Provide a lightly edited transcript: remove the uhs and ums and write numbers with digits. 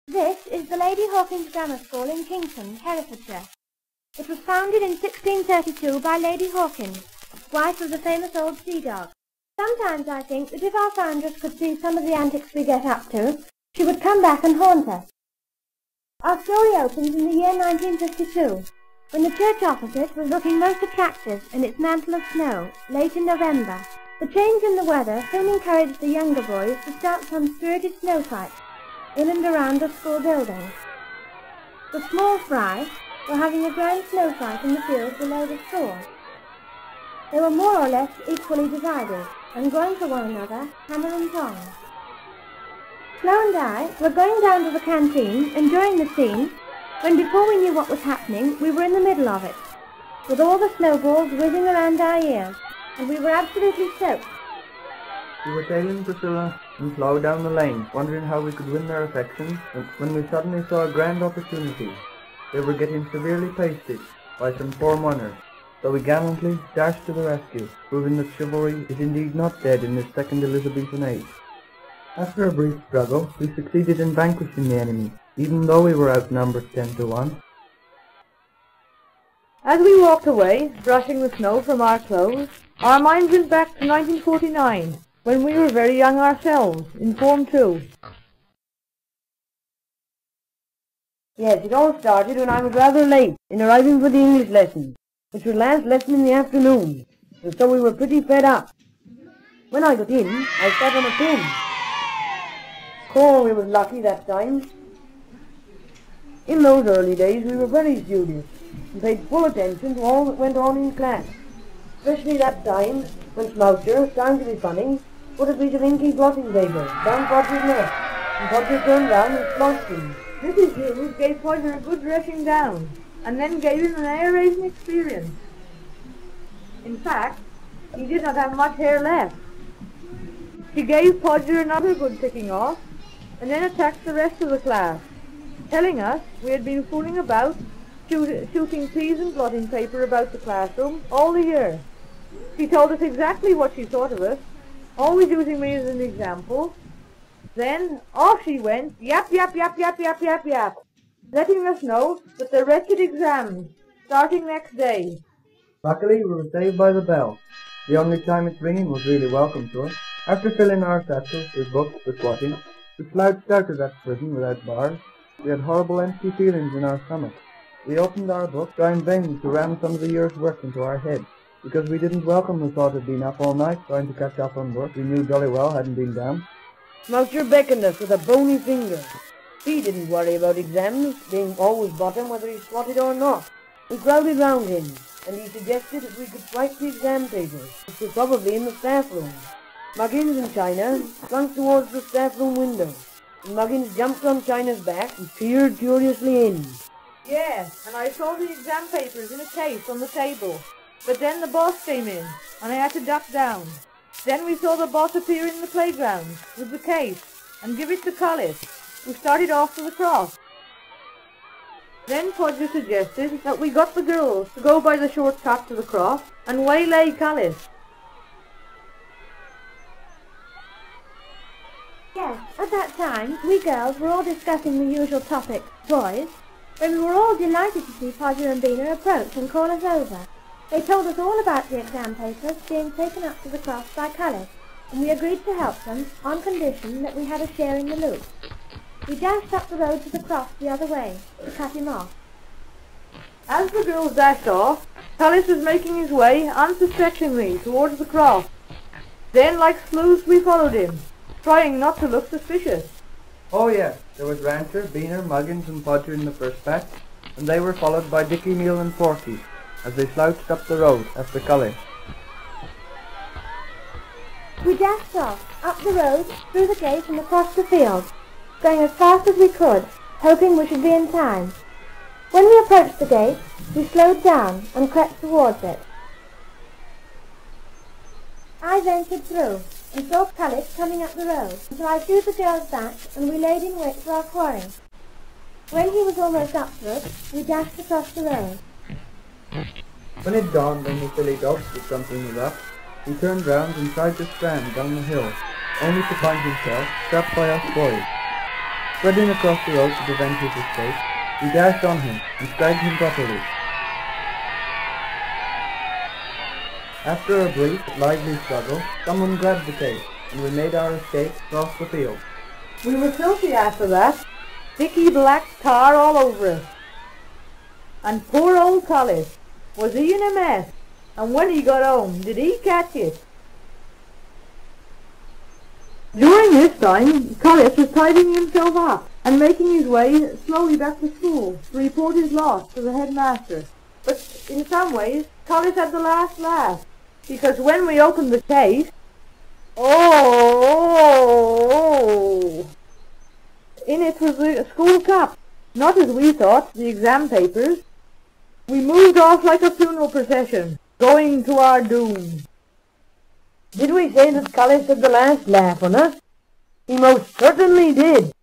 This is the Lady Hawkins Grammar School in Kingston, Herefordshire. It was founded in 1632 by Lady Hawkins, wife of the famous old sea dog. Sometimes I think that if our foundress could see some of the antics we get up to, she would come back and haunt us. Our story opens in the year 1952, when the church opposite was looking most attractive in its mantle of snow, late in November. The change in the weather soon encouraged the younger boys to start some spirited snow fights in and around the school building. The small fry were having a grand snow fight in the field below the school. They were more or less equally divided, and going for one another, hammer and tongs. Flo and I were going down to the canteen, enjoying the scene, when before we knew what was happening, we were in the middle of it, with all the snowballs whizzing around our ears, and we were absolutely soaked. We were tailing Priscilla and Flo down the lane, wondering how we could win their affections, when we suddenly saw a grand opportunity. They were getting severely pasted by some poor mourners, so we gallantly dashed to the rescue, proving that chivalry is indeed not dead in this second Elizabethan age. After a brief struggle, we succeeded in vanquishing the enemy, even though we were outnumbered 10-1. As we walked away, brushing the snow from our clothes, our minds went back to 1949, when we were very young ourselves, in Form 2. Yes, it all started when I was rather late in arriving for the English lesson, which was last lesson in the afternoon, and so we were pretty fed up. When I got in, I sat on a pin. Oh, we were lucky that time. In those early days, we were very studious and paid full attention to all that went on in class, especially that time when Smoucher, trying to be funny, put a piece of inky blotting paper down Podger's neck, and Podger turned round and sloshed him. Mrs. Hughes gave Podger a good dressing down, and then gave him an air-raising experience. In fact, he did not have much hair left. She gave Podger another good ticking off, and then attacked the rest of the class, telling us we had been fooling about, shooting peas and blotting paper about the classroom all the year. She told us exactly what she thought of us, always using me as an example. Then off she went, yap, yap, yap, yap, yap, yap, yap, letting us know that the wretched exams, starting next day. Luckily, we were saved by the bell. The only time its ringing was really welcome to us. After filling our satchels with books for squatting, we slouched out of that prison without bars. We had horrible empty feelings in our stomachs. We opened our books, trying vainly to ram some of the year's work into our heads, because we didn't welcome the thought of being up all night trying to catch up on work we knew jolly well hadn't been done. Smoucher beckoned us with a bony finger. He didn't worry about exams, being always bottom whether he squatted or not. We crowded round him, and he suggested that we could swipe the exam papers, which were probably in the staff room. Muggins and China slunk towards the staff room window, and Muggins jumped on China's back and peered curiously in. Yes, and I saw the exam papers in a case on the table, but then the boss came in, and I had to duck down. Then we saw the boss appear in the playground with the case and give it to Collis, who started off to the cross. Then Podger suggested that we got the girls to go by the short cut to the cross and waylay Collis. Yes, at that time, we girls were all discussing the usual topic, boys, when we were all delighted to see Podger and Bina approach and call us over. They told us all about the exam papers being taken up to the cross by Cullis, and we agreed to help them on condition that we had a share in the loot. We dashed up the road to the cross the other way, to cut him off. As the girls dashed off, Cullis was making his way unsuspectingly towards the cross. Then, like sleuths, we followed him, trying not to look suspicious. Oh yes, there was Rancher, Beaner, Muggins and Podger in the first batch, and they were followed by Dickie, Neal and Porky, as they slouched up the road after Cullis. We dashed off, up the road, through the gate and across the field, going as fast as we could, hoping we should be in time. When we approached the gate, we slowed down and crept towards it. I ventured through and saw Cullis coming up the road, so I threw the girls back and we laid in wait for our quarry. When he was almost up to us, we dashed across the road. When it dawned on the silly dog that something was up, he turned round and tried to scram down the hill, only to find himself trapped by us boys. Spreading across the road to prevent his escape, we dashed on him and dragged him properly. After a brief but lively struggle, someone grabbed the case, and we made our escape across the field. We were filthy after that. Sticky black tar all over us. And poor old Collis, was he in a mess? And when he got home, did he catch it? During this time, Collis was tidying himself up and making his way slowly back to school to report his loss to the headmaster. But in some ways, Collis had the last laugh, because when we opened the case, in it was the school cup, not as we thought, the exam papers. We moved off like a funeral procession, going to our doom. Did we say that Collis had the last laugh on us? He most certainly did.